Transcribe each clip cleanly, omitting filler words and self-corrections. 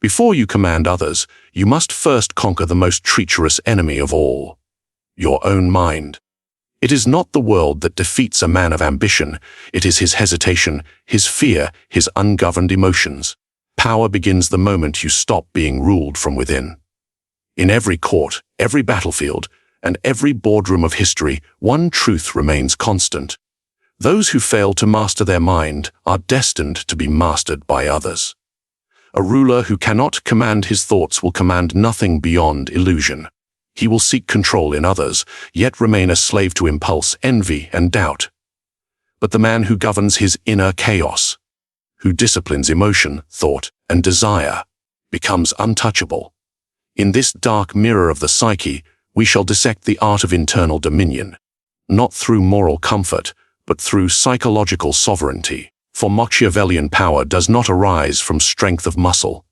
Before you command others, you must first conquer the most treacherous enemy of all, your own mind. It is not the world that defeats a man of ambition. It is his hesitation, his fear, his ungoverned emotions. Power begins the moment you stop being ruled from within. In every court, every battlefield, and every boardroom of history, one truth remains constant. Those who fail to master their mind are destined to be mastered by others. A ruler who cannot command his thoughts will command nothing beyond illusion. He will seek control in others, yet remain a slave to impulse, envy, and doubt. But the man who governs his inner chaos, who disciplines emotion, thought, and desire, becomes untouchable. In this dark mirror of the psyche, we shall dissect the art of internal dominion, not through moral comfort, but through psychological sovereignty. For Machiavellian power does not arise from strength of muscle.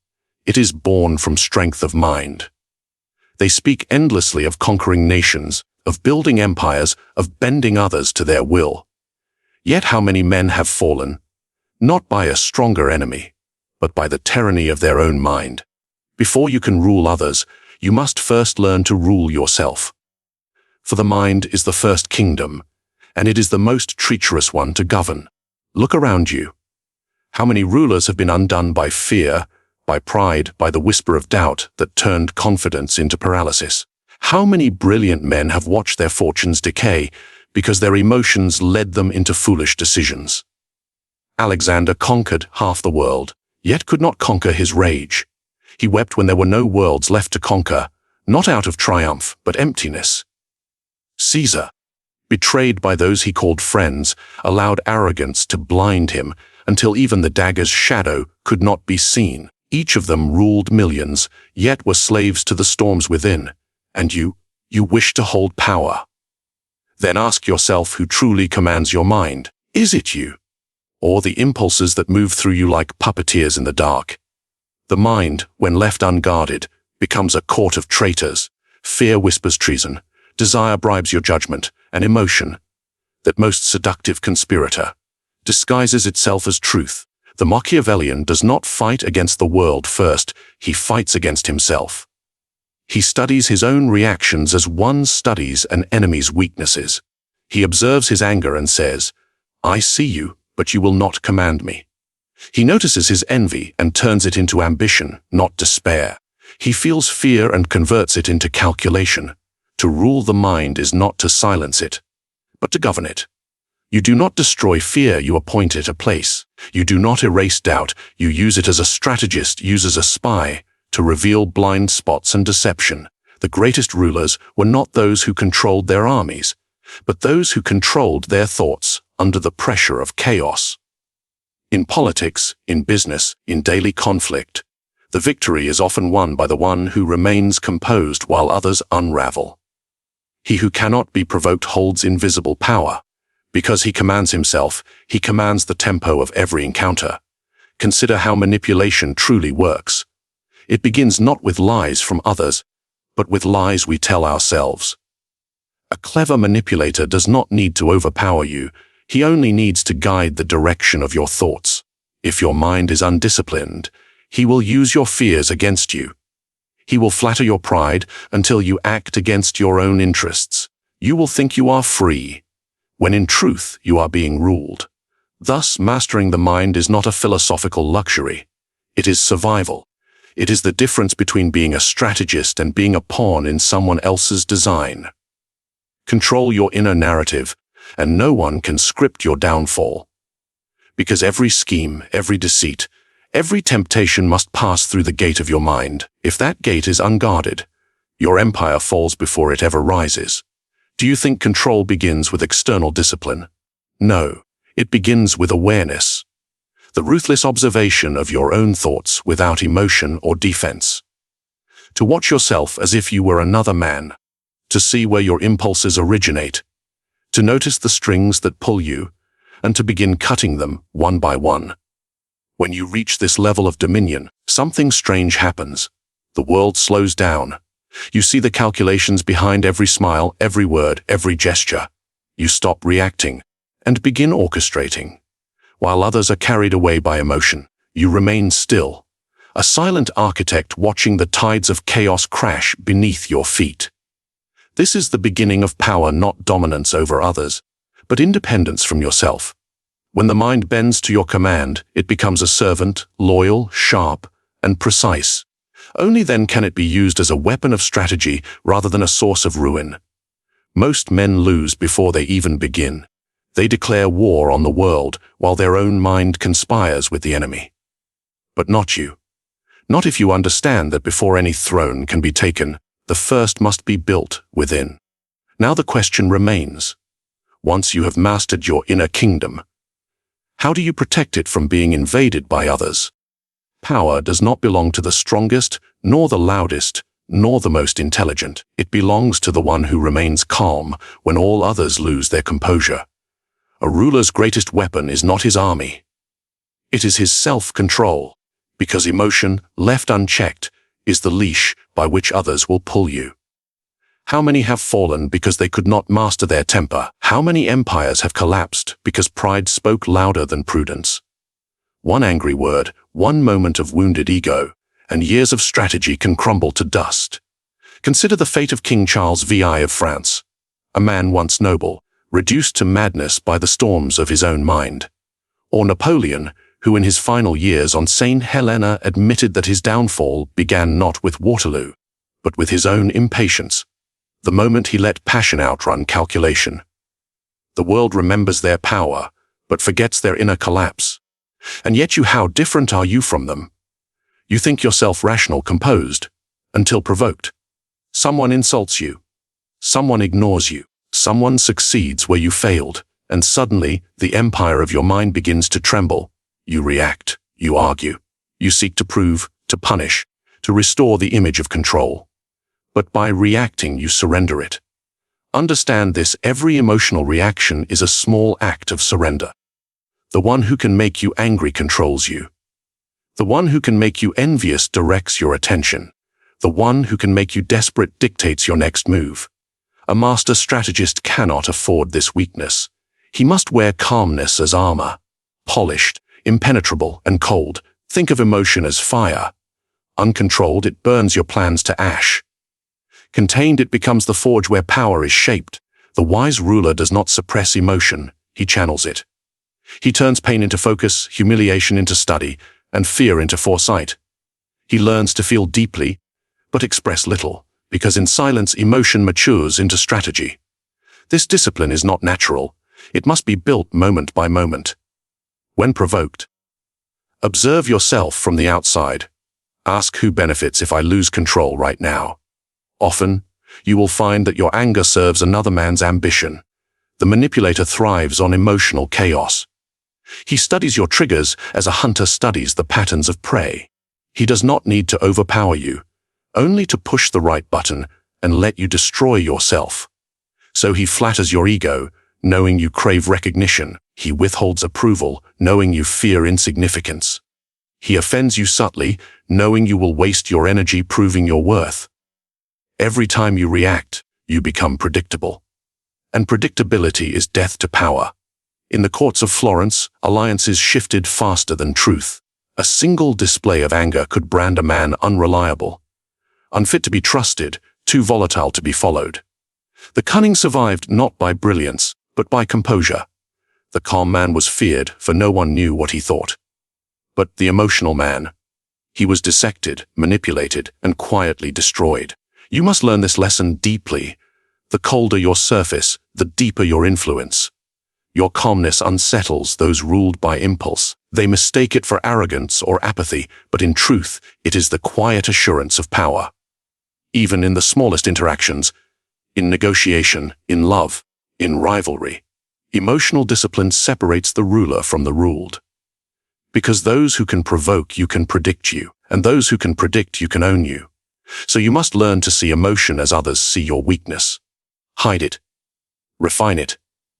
It is born from strength of mind. They speak endlessly of conquering nations, of building empires, of bending others to their will. Yet how many men have fallen, not by a stronger enemy, but by the tyranny of their own mind. Before you can rule others, you must first learn to rule yourself. For the mind is the first kingdom, and it is the most treacherous one to govern. Look around you. How many rulers have been undone by fear, by pride, by the whisper of doubt that turned confidence into paralysis? How many brilliant men have watched their fortunes decay because their emotions led them into foolish decisions? Alexander conquered half the world, yet could not conquer his rage. He wept when there were no worlds left to conquer, not out of triumph, but emptiness. Caesar, betrayed by those he called friends, allowed arrogance to blind him until even the dagger's shadow could not be seen. Each of them ruled millions, yet were slaves to the storms within. And you wish to hold power. Then ask yourself who truly commands your mind. Is it you? Or the impulses that move through you like puppeteers in the dark? The mind, when left unguarded, becomes a court of traitors. Fear whispers treason. Desire bribes your judgment, and emotion, that most seductive conspirator, disguises itself as truth. The Machiavellian does not fight against the world first, he fights against himself. He studies his own reactions as one studies an enemy's weaknesses. He observes his anger and says, "I see you, but you will not command me." He notices his envy and turns it into ambition, not despair. He feels fear and converts it into calculation. To rule the mind is not to silence it, but to govern it. You do not destroy fear, you appoint it a place. You do not erase doubt, you use it as a strategist uses a spy to reveal blind spots and deception. The greatest rulers were not those who controlled their armies, but those who controlled their thoughts under the pressure of chaos. In politics, in business, in daily conflict, the victory is often won by the one who remains composed while others unravel. He who cannot be provoked holds invisible power. Because he commands himself, he commands the tempo of every encounter. Consider how manipulation truly works. It begins not with lies from others, but with lies we tell ourselves. A clever manipulator does not need to overpower you. He only needs to guide the direction of your thoughts. If your mind is undisciplined, he will use your fears against you. He will flatter your pride until you act against your own interests. You will think you are free, when in truth you are being ruled. Thus, mastering the mind is not a philosophical luxury. It is survival. It is the difference between being a strategist and being a pawn in someone else's design. Control your inner narrative, and no one can script your downfall. Because every scheme, every deceit, every temptation must pass through the gate of your mind. If that gate is unguarded, your empire falls before it ever rises. Do you think control begins with external discipline? No, it begins with awareness. The ruthless observation of your own thoughts without emotion or defense. To watch yourself as if you were another man. To see where your impulses originate. To notice the strings that pull you, and to begin cutting them one by one. When you reach this level of dominion, something strange happens. The world slows down. You see the calculations behind every smile, every word, every gesture. You stop reacting and begin orchestrating. While others are carried away by emotion, you remain still, a silent architect watching the tides of chaos crash beneath your feet. This is the beginning of power, not dominance over others, but independence from yourself. When the mind bends to your command, it becomes a servant, loyal, sharp, and precise. Only then can it be used as a weapon of strategy rather than a source of ruin. Most men lose before they even begin. They declare war on the world while their own mind conspires with the enemy. But not you. Not if you understand that before any throne can be taken, the first must be built within. Now the question remains. Once you have mastered your inner kingdom, how do you protect it from being invaded by others? Power does not belong to the strongest, nor the loudest, nor the most intelligent. It belongs to the one who remains calm when all others lose their composure. A ruler's greatest weapon is not his army. It is his self-control, because emotion, left unchecked, is the leash by which others will pull you. How many have fallen because they could not master their temper? How many empires have collapsed because pride spoke louder than prudence? One angry word, one moment of wounded ego, and years of strategy can crumble to dust. Consider the fate of King Charles VI of France, a man once noble, reduced to madness by the storms of his own mind. Or Napoleon, who in his final years on St. Helena admitted that his downfall began not with Waterloo, but with his own impatience, the moment he let passion outrun calculation. The world remembers their power, but forgets their inner collapse. And yet how different are you from them? You think yourself rational, composed, until provoked. Someone insults you. Someone ignores you. Someone succeeds where you failed, and suddenly the empire of your mind begins to tremble. You react, you argue, you seek to prove, to punish, to restore the image of control. But by reacting, you surrender it. Understand this: every emotional reaction is a small act of surrender. The one who can make you angry controls you. The one who can make you envious directs your attention. The one who can make you desperate dictates your next move. A master strategist cannot afford this weakness. He must wear calmness as armor. Polished, impenetrable, and cold, think of emotion as fire. Uncontrolled, it burns your plans to ash. Contained, it becomes the forge where power is shaped. The wise ruler does not suppress emotion, he channels it. He turns pain into focus, humiliation into study, and fear into foresight. He learns to feel deeply, but express little, because in silence emotion matures into strategy. This discipline is not natural. It must be built moment by moment. When provoked, observe yourself from the outside. Ask, who benefits if I lose control right now? Often, you will find that your anger serves another man's ambition. The manipulator thrives on emotional chaos. He studies your triggers as a hunter studies the patterns of prey. He does not need to overpower you, only to push the right button and let you destroy yourself. So he flatters your ego, knowing you crave recognition. He withholds approval, knowing you fear insignificance. He offends you subtly, knowing you will waste your energy proving your worth. Every time you react, you become predictable. And predictability is death to power. In the courts of Florence, alliances shifted faster than truth. A single display of anger could brand a man unreliable, unfit to be trusted, too volatile to be followed. The cunning survived not by brilliance, but by composure. The calm man was feared, for no one knew what he thought. But the emotional man, he was dissected, manipulated, and quietly destroyed. You must learn this lesson deeply. The colder your surface, the deeper your influence. Your calmness unsettles those ruled by impulse. They mistake it for arrogance or apathy, but in truth, it is the quiet assurance of power. Even in the smallest interactions, in negotiation, in love, in rivalry, emotional discipline separates the ruler from the ruled. Because those who can provoke you can predict you, and those who can predict you can own you. So you must learn to see emotion as others see your weakness. Hide it. Refine it.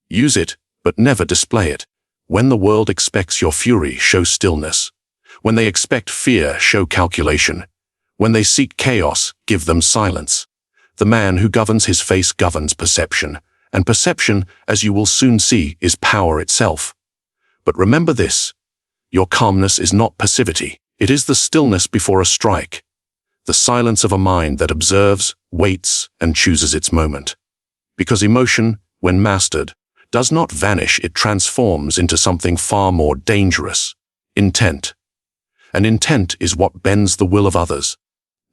Use it, but never display it. When the world expects your fury, show stillness. When they expect fear, show calculation. When they seek chaos, give them silence. The man who governs his face governs perception, and perception, as you will soon see, is power itself. But remember this: your calmness is not passivity. It is the stillness before a strike, the silence of a mind that observes, waits, and chooses its moment. Because emotion, when mastered, does not vanish, it transforms into something far more dangerous: intent. And intent is what bends the will of others.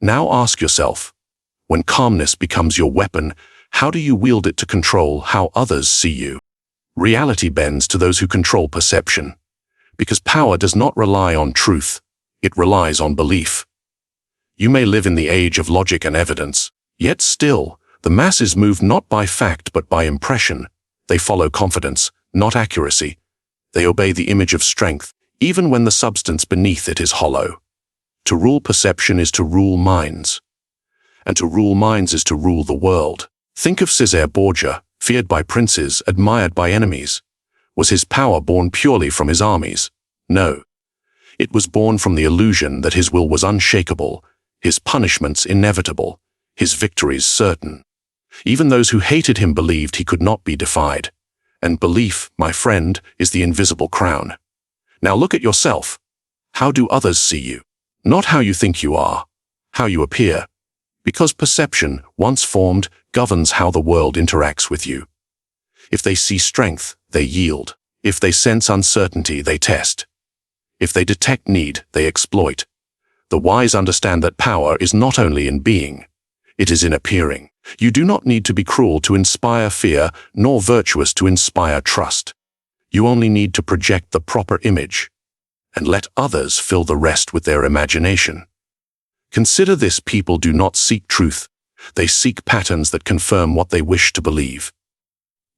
Now ask yourself, when calmness becomes your weapon, how do you wield it to control how others see you? Reality bends to those who control perception, because power does not rely on truth, it relies on belief. You may live in the age of logic and evidence, yet still, the masses move not by fact but by impression. They follow confidence, not accuracy. They obey the image of strength, even when the substance beneath it is hollow. To rule perception is to rule minds. And to rule minds is to rule the world. Think of Cesare Borgia, feared by princes, admired by enemies. Was his power born purely from his armies? No. It was born from the illusion that his will was unshakable, his punishments inevitable, his victories certain. Even those who hated him believed he could not be defied. And belief, my friend, is the invisible crown. Now look at yourself. How do others see you? Not how you think you are, how you appear. Because perception, once formed, governs how the world interacts with you. If they see strength, they yield. If they sense uncertainty, they test. If they detect need, they exploit. The wise understand that power is not only in being, it is in appearing. You do not need to be cruel to inspire fear, nor virtuous to inspire trust. You only need to project the proper image, and let others fill the rest with their imagination. Consider this: people do not seek truth, they seek patterns that confirm what they wish to believe.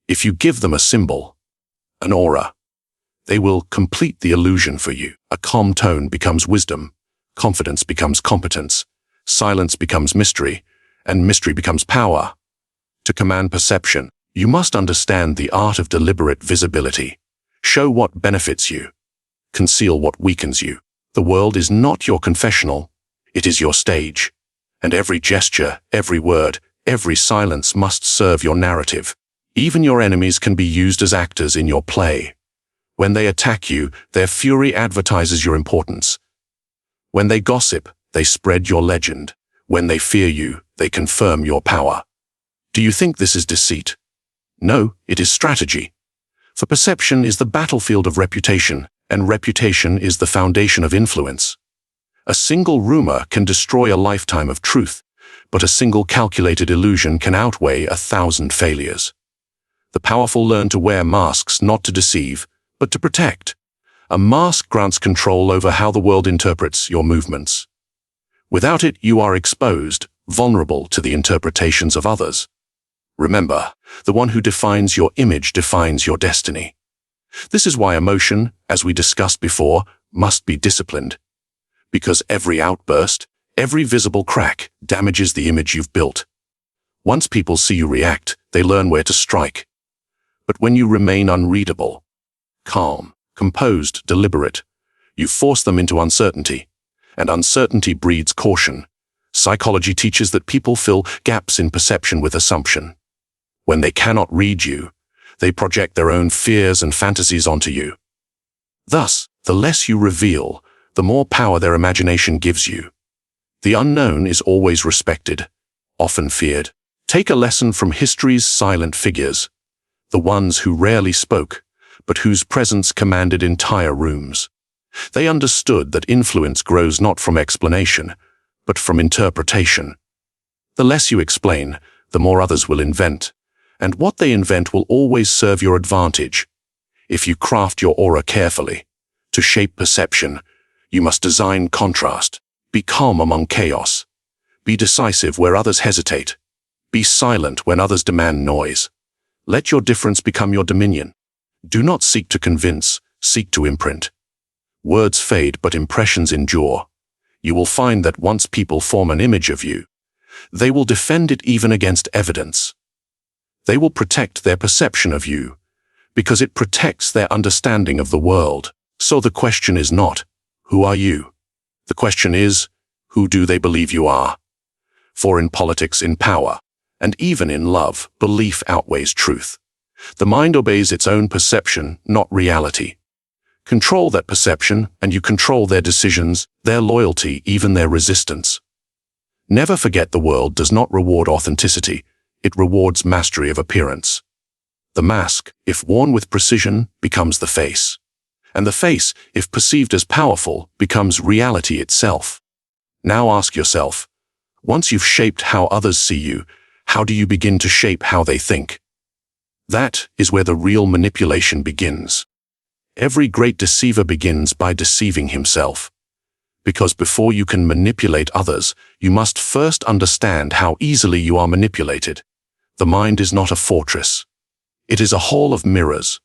If you give them a symbol, an aura, they will complete the illusion for you. A calm tone becomes wisdom, confidence becomes competence, silence becomes mystery, and mystery becomes power. To command perception, you must understand the art of deliberate visibility. Show what benefits you, conceal what weakens you. The world is not your confessional, it is your stage. And every gesture, every word, every silence must serve your narrative. Even your enemies can be used as actors in your play. When they attack you, their fury advertises your importance. When they gossip, they spread your legend. When they fear you, they confirm your power. Do you think this is deceit? No, it is strategy. For perception is the battlefield of reputation, and reputation is the foundation of influence. A single rumor can destroy a lifetime of truth, but a single calculated illusion can outweigh 1,000 failures. The powerful learn to wear masks not to deceive, but to protect. A mask grants control over how the world interprets your movements. Without it, you are exposed, vulnerable to the interpretations of others. Remember, the one who defines your image defines your destiny. This is why emotion, as we discussed before, must be disciplined. Because every outburst, every visible crack, damages the image you've built. Once people see you react, they learn where to strike. But when you remain unreadable, calm, composed, deliberate, you force them into uncertainty. And uncertainty breeds caution. Psychology teaches that people fill gaps in perception with assumption. When they cannot read you, they project their own fears and fantasies onto you. Thus, the less you reveal, the more power their imagination gives you. The unknown is always respected, often feared. Take a lesson from history's silent figures, the ones who rarely spoke, but whose presence commanded entire rooms. They understood that influence grows not from explanation, but from interpretation. The less you explain, the more others will invent, and what they invent will always serve your advantage. If you craft your aura carefully, to shape perception, you must design contrast. Be calm among chaos. Be decisive where others hesitate. Be silent when others demand noise. Let your difference become your dominion. Do not seek to convince, seek to imprint. Words fade, but impressions endure. You will find that once people form an image of you, they will defend it even against evidence. They will protect their perception of you, because it protects their understanding of the world. So the question is not, who are you? The question is, who do they believe you are? For in politics, in power, and even in love, belief outweighs truth. The mind obeys its own perception, not reality. Control that perception, and you control their decisions, their loyalty, even their resistance. Never forget the world does not reward authenticity, it rewards mastery of appearance. The mask, if worn with precision, becomes the face. And the face, if perceived as powerful, becomes reality itself. Now ask yourself, once you've shaped how others see you, how do you begin to shape how they think? That is where the real manipulation begins. Every great deceiver begins by deceiving himself. Because before you can manipulate others, you must first understand how easily you are manipulated. The mind is not a fortress. It is a hall of mirrors.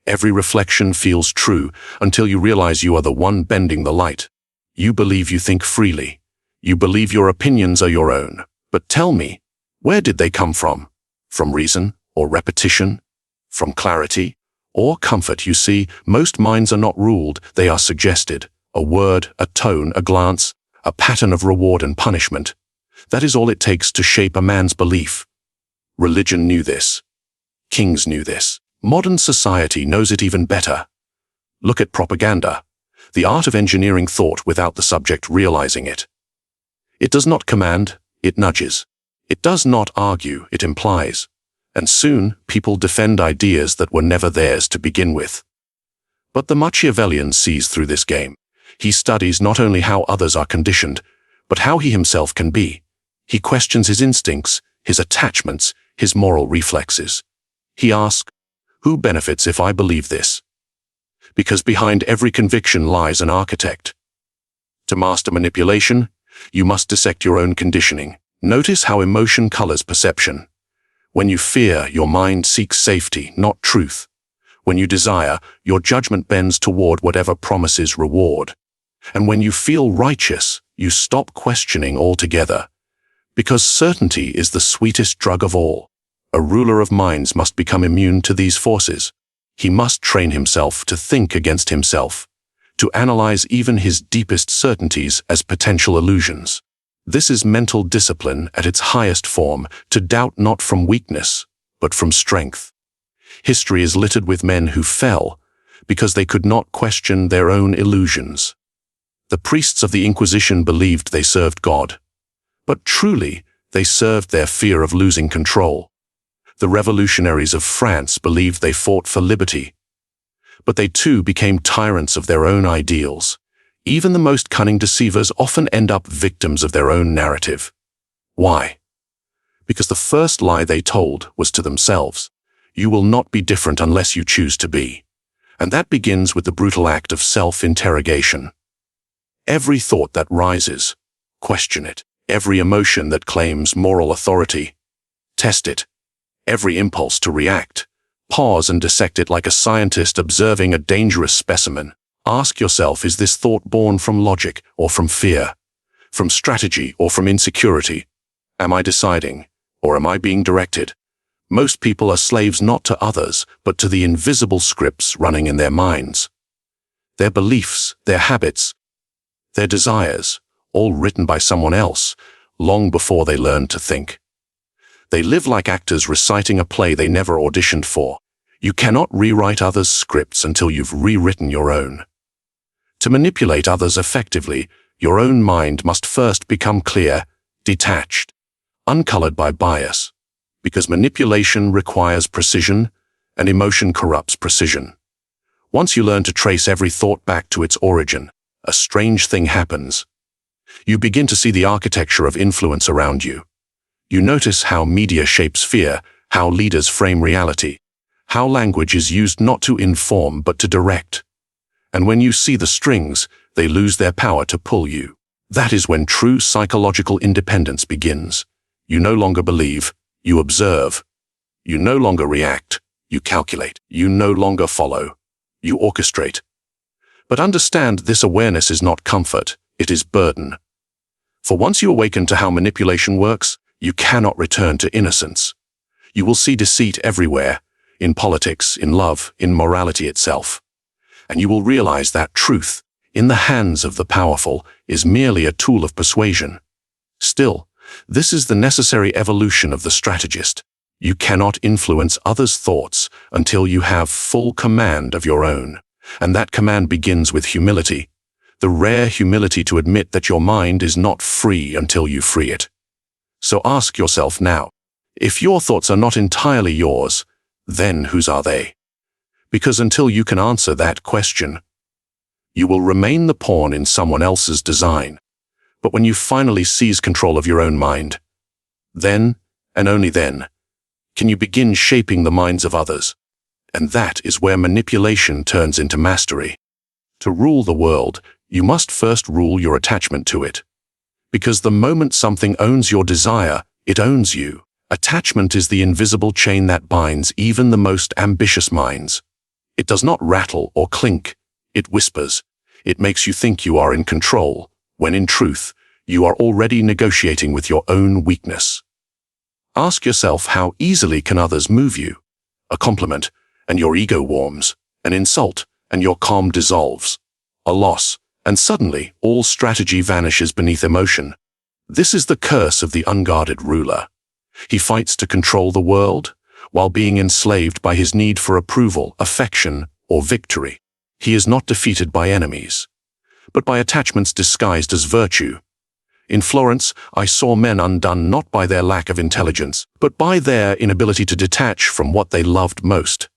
Every reflection feels true until you realize you are the one bending the light. You believe you think freely. You believe your opinions are your own. But tell me, where did they come from? From reason or repetition? From clarity or comfort? You see, most minds are not ruled, they are suggested. A word, a tone, a glance, a pattern of reward and punishment. That is all it takes to shape a man's belief. Religion knew this. Kings knew this. Modern society knows it even better. Look at propaganda, the art of engineering thought without the subject realizing it. It does not command, it nudges. It does not argue, it implies. And soon, people defend ideas that were never theirs to begin with. But the Machiavellian sees through this game. He studies not only how others are conditioned, but how he himself can be. He questions his instincts, his attachments, his moral reflexes. He asks, who benefits if I believe this? Because behind every conviction lies an architect. To master manipulation, you must dissect your own conditioning. Notice how emotion colors perception. When you fear, your mind seeks safety, not truth. When you desire, your judgment bends toward whatever promises reward. And when you feel righteous, you stop questioning altogether. Because certainty is the sweetest drug of all. A ruler of minds must become immune to these forces. He must train himself to think against himself, to analyze even his deepest certainties as potential illusions. This is mental discipline at its highest form, to doubt not from weakness, but from strength. History is littered with men who fell because they could not question their own illusions. The priests of the Inquisition believed they served God, but truly they served their fear of losing control. The revolutionaries of France believed they fought for liberty, but they too became tyrants of their own ideals. Even the most cunning deceivers often end up victims of their own narrative. Why? Because the first lie they told was to themselves. You will not be different unless you choose to be. And that begins with the brutal act of self-interrogation. Every thought that rises, question it. Every emotion that claims moral authority, test it. Every impulse to react, pause and dissect it like a scientist observing a dangerous specimen. Ask yourself, is this thought born from logic or from fear? From strategy or from insecurity? Am I deciding, or am I being directed? Most people are slaves not to others, but to the invisible scripts running in their minds. Their beliefs, their habits, their desires, all written by someone else, long before they learned to think. They live like actors reciting a play they never auditioned for. You cannot rewrite others' scripts until you've rewritten your own. To manipulate others effectively, your own mind must first become clear, detached, uncolored by bias. Because manipulation requires precision, and emotion corrupts precision. Once you learn to trace every thought back to its origin, a strange thing happens. You begin to see the architecture of influence around you. You notice how media shapes fear, how leaders frame reality, how language is used not to inform but to direct. And when you see the strings, they lose their power to pull you. That is when true psychological independence begins. You no longer believe, you observe. You no longer react, you calculate. You no longer follow, you orchestrate. But understand, this awareness is not comfort, it is burden. For once you awaken to how manipulation works, you cannot return to innocence. You will see deceit everywhere, in politics, in love, in morality itself. And you will realize that truth, in the hands of the powerful, is merely a tool of persuasion. Still, this is the necessary evolution of the strategist. You cannot influence others' thoughts until you have full command of your own. And that command begins with humility, the rare humility to admit that your mind is not free until you free it. So ask yourself now, if your thoughts are not entirely yours, then whose are they? Because until you can answer that question, you will remain the pawn in someone else's design. But when you finally seize control of your own mind, then, and only then, can you begin shaping the minds of others. And that is where manipulation turns into mastery. To rule the world, you must first rule your attachment to it. Because the moment something owns your desire, it owns you. Attachment is the invisible chain that binds even the most ambitious minds. It does not rattle or clink, it whispers. It makes you think you are in control, when in truth, you are already negotiating with your own weakness. Ask yourself, how easily can others move you? A compliment, and your ego warms. An insult, and your calm dissolves. A loss, and suddenly all strategy vanishes beneath emotion. This is the curse of the unguarded ruler. He fights to control the world, while being enslaved by his need for approval, affection, or victory. He is not defeated by enemies, but by attachments disguised as virtue. In Florence, I saw men undone not by their lack of intelligence, but by their inability to detach from what they loved most.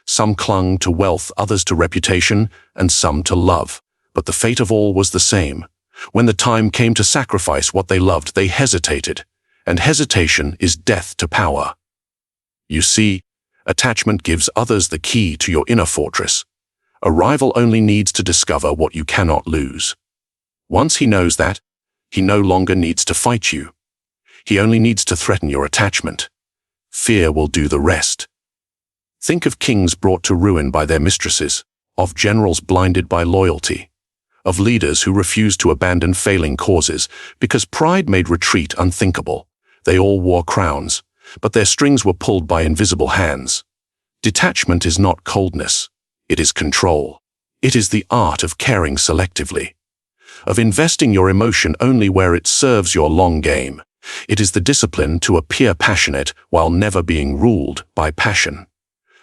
Some clung to wealth, others to reputation, and some to love. But the fate of all was the same. When the time came to sacrifice what they loved, they hesitated, and hesitation is death to power. You see, attachment gives others the key to your inner fortress. A rival only needs to discover what you cannot lose. Once he knows that, he no longer needs to fight you. He only needs to threaten your attachment. Fear will do the rest. Think of kings brought to ruin by their mistresses, of generals blinded by loyalty, of leaders who refused to abandon failing causes because pride made retreat unthinkable. They all wore crowns, but their strings were pulled by invisible hands. Detachment is not coldness. It is control. It is the art of caring selectively, of investing your emotion only where it serves your long game. It is the discipline to appear passionate while never being ruled by passion.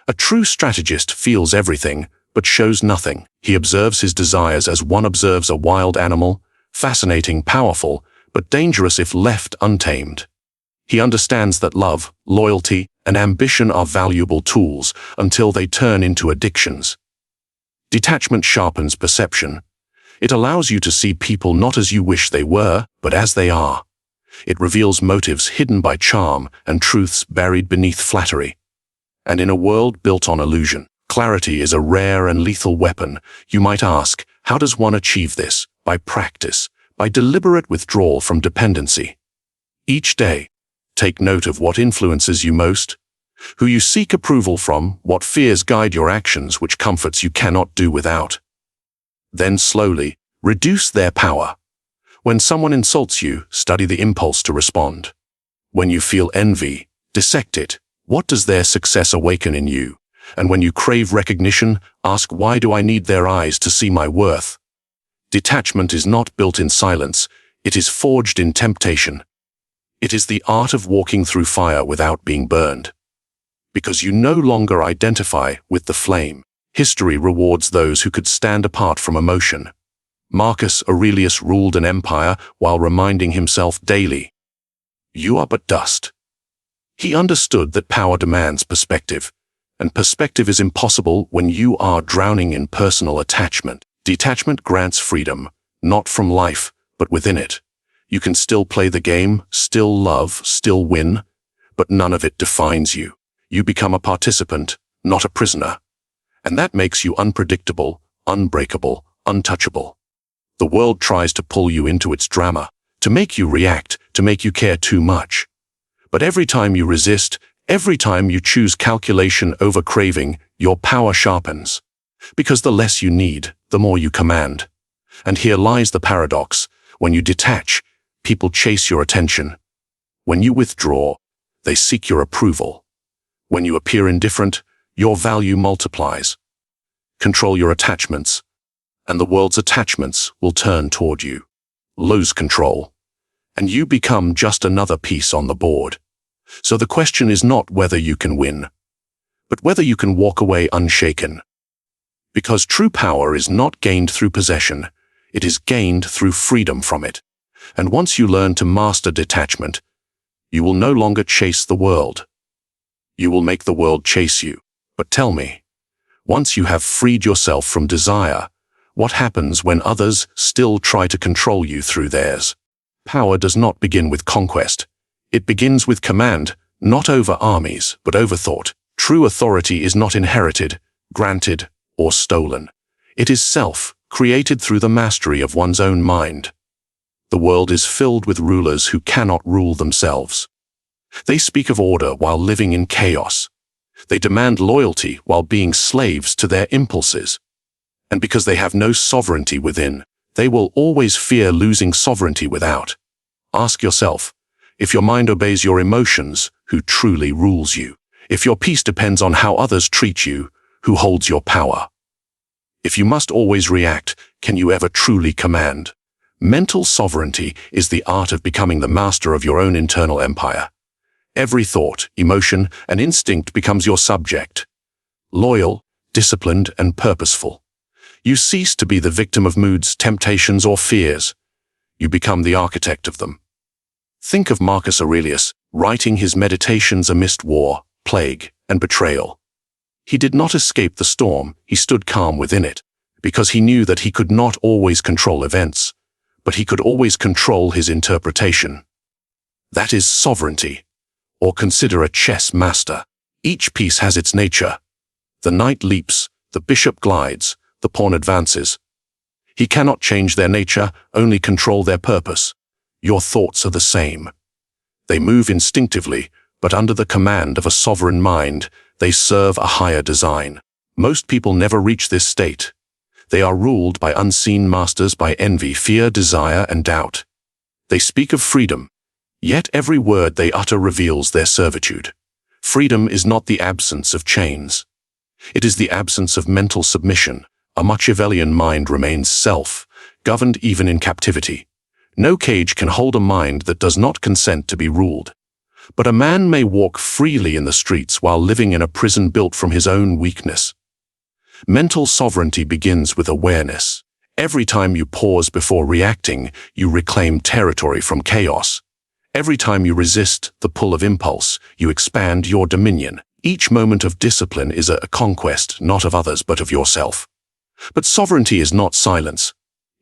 A true strategist feels everything, but shows nothing. He observes his desires as one observes a wild animal, fascinating, powerful, but dangerous if left untamed. He understands that love, loyalty, and ambition are valuable tools until they turn into addictions. Detachment sharpens perception. It allows you to see people not as you wish they were, but as they are. It reveals motives hidden by charm and truths buried beneath flattery. And in a world built on illusion, clarity is a rare and lethal weapon. You might ask, how does one achieve this? By practice, by deliberate withdrawal from dependency. Each day, take note of what influences you most, who you seek approval from, what fears guide your actions, which comforts you cannot do without. Then slowly, reduce their power. When someone insults you, study the impulse to respond. When you feel envy, dissect it. What does their success awaken in you? And when you crave recognition, ask, why do I need their eyes to see my worth? Detachment is not built in silence, it is forged in temptation. It is the art of walking through fire without being burned. Because you no longer identify with the flame, history rewards those who could stand apart from emotion. Marcus Aurelius ruled an empire while reminding himself daily, "You are but dust." He understood that power demands perspective, and perspective is impossible when you are drowning in personal attachment. Detachment grants freedom, not from life, but within it. You can still play the game, still love, still win, but none of it defines you. You become a participant, not a prisoner. And that makes you unpredictable, unbreakable, untouchable. The world tries to pull you into its drama, to make you react, to make you care too much. But every time you resist, every time you choose calculation over craving, your power sharpens. Because the less you need, the more you command. And here lies the paradox. When you detach, people chase your attention. When you withdraw, they seek your approval. When you appear indifferent, your value multiplies. Control your attachments, and the world's attachments will turn toward you. Lose control, and you become just another piece on the board. So the question is not whether you can win, but whether you can walk away unshaken. Because true power is not gained through possession, it is gained through freedom from it. And once you learn to master detachment, you will no longer chase the world. You will make the world chase you. But tell me, once you have freed yourself from desire, what happens when others still try to control you through theirs? Power does not begin with conquest. It begins with command, not over armies, but over thought. True authority is not inherited, granted, or stolen. It is created through the mastery of one's own mind. The world is filled with rulers who cannot rule themselves. They speak of order while living in chaos. They demand loyalty while being slaves to their impulses. And because they have no sovereignty within, they will always fear losing sovereignty without. Ask yourself, if your mind obeys your emotions, who truly rules you? If your peace depends on how others treat you, who holds your power? If you must always react, can you ever truly command? Mental sovereignty is the art of becoming the master of your own internal empire. Every thought, emotion, and instinct becomes your subject. Loyal, disciplined, and purposeful. You cease to be the victim of moods, temptations, or fears. You become the architect of them. Think of Marcus Aurelius, writing his meditations amidst war, plague, and betrayal. He did not escape the storm, he stood calm within it, because he knew that he could not always control events, but he could always control his interpretation. That is sovereignty. Or consider a chess master. Each piece has its nature. The knight leaps, the bishop glides, the pawn advances. He cannot change their nature, only control their purpose. Your thoughts are the same. They move instinctively, but under the command of a sovereign mind, they serve a higher design. Most people never reach this state. They are ruled by unseen masters, by envy, fear, desire, and doubt. They speak of freedom, yet every word they utter reveals their servitude. Freedom is not the absence of chains. It is the absence of mental submission. A Machiavellian mind remains self-governed even in captivity. No cage can hold a mind that does not consent to be ruled. But a man may walk freely in the streets while living in a prison built from his own weakness. Mental sovereignty begins with awareness. Every time you pause before reacting, you reclaim territory from chaos. Every time you resist the pull of impulse, you expand your dominion. Each moment of discipline is a conquest, not of others but of yourself. But sovereignty is not silence.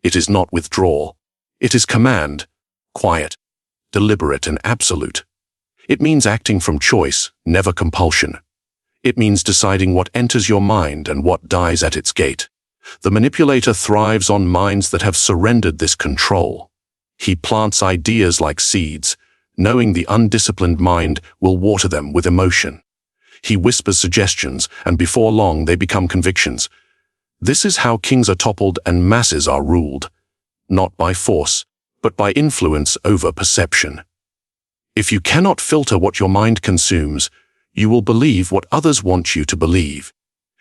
It is not withdrawal. It is command, quiet, deliberate, and absolute. It means acting from choice, never compulsion. It means deciding what enters your mind and what dies at its gate. The manipulator thrives on minds that have surrendered this control. He plants ideas like seeds, knowing the undisciplined mind will water them with emotion. He whispers suggestions, and before long they become convictions. This is how kings are toppled and masses are ruled, not by force, but by influence over perception. If you cannot filter what your mind consumes, you will believe what others want you to believe.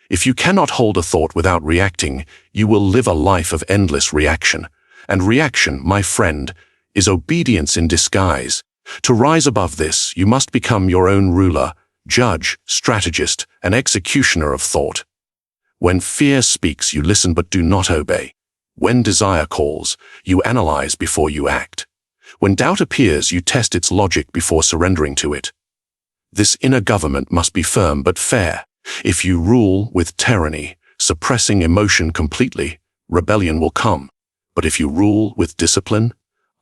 If you cannot hold a thought without reacting, you will live a life of endless reaction. And reaction, my friend, is obedience in disguise. To rise above this, you must become your own ruler, judge, strategist, and executioner of thought. When fear speaks, you listen but do not obey. When desire calls, you analyze before you act. When doubt appears, you test its logic before surrendering to it. This inner government must be firm but fair. If you rule with tyranny, suppressing emotion completely, rebellion will come. But if you rule with discipline,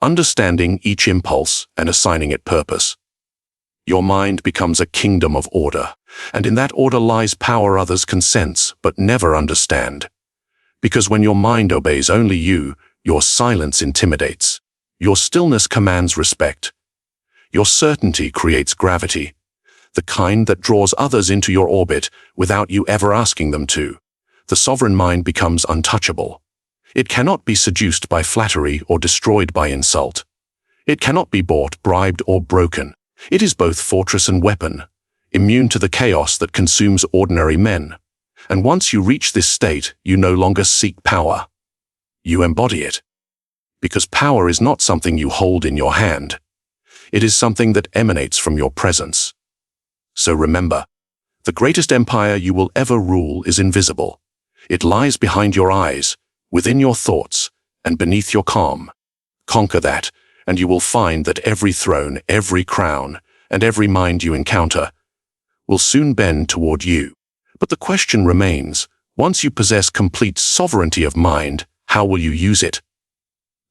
understanding each impulse and assigning it purpose, your mind becomes a kingdom of order, and in that order lies power others can sense but never understand. Because when your mind obeys only you, your silence intimidates. Your stillness commands respect. Your certainty creates gravity, the kind that draws others into your orbit without you ever asking them to. The sovereign mind becomes untouchable. It cannot be seduced by flattery or destroyed by insult. It cannot be bought, bribed, or broken. It is both fortress and weapon, immune to the chaos that consumes ordinary men. And once you reach this state, you no longer seek power. You embody it. Because power is not something you hold in your hand. It is something that emanates from your presence. So remember, the greatest empire you will ever rule is invisible. It lies behind your eyes, within your thoughts, and beneath your calm. Conquer that, and you will find that every throne, every crown, and every mind you encounter will soon bend toward you. But the question remains, once you possess complete sovereignty of mind, how will you use it?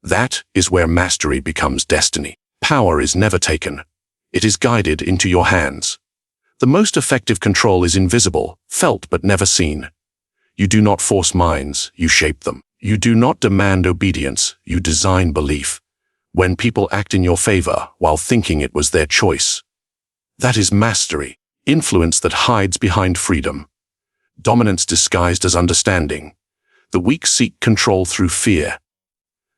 That is where mastery becomes destiny. Power is never taken. It is guided into your hands. The most effective control is invisible, felt but never seen. You do not force minds, you shape them. You do not demand obedience, you design belief. When people act in your favor while thinking it was their choice. That is mastery, influence that hides behind freedom. Dominance disguised as understanding. The weak seek control through fear.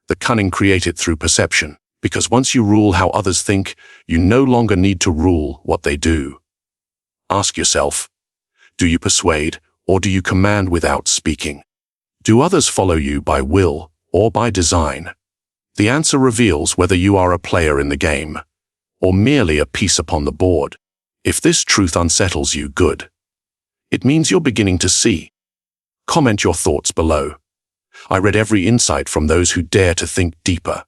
The cunning create it through perception, because once you rule how others think, you no longer need to rule what they do. Ask yourself, do you persuade or do you command without speaking? Do others follow you by will or by design? The answer reveals whether you are a player in the game or merely a piece upon the board. If this truth unsettles you, good. It means you're beginning to see. Comment your thoughts below. I read every insight from those who dare to think deeper.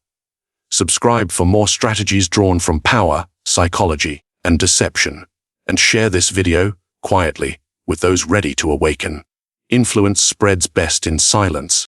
Subscribe for more strategies drawn from power, psychology, and deception. And share this video, quietly, with those ready to awaken. Influence spreads best in silence.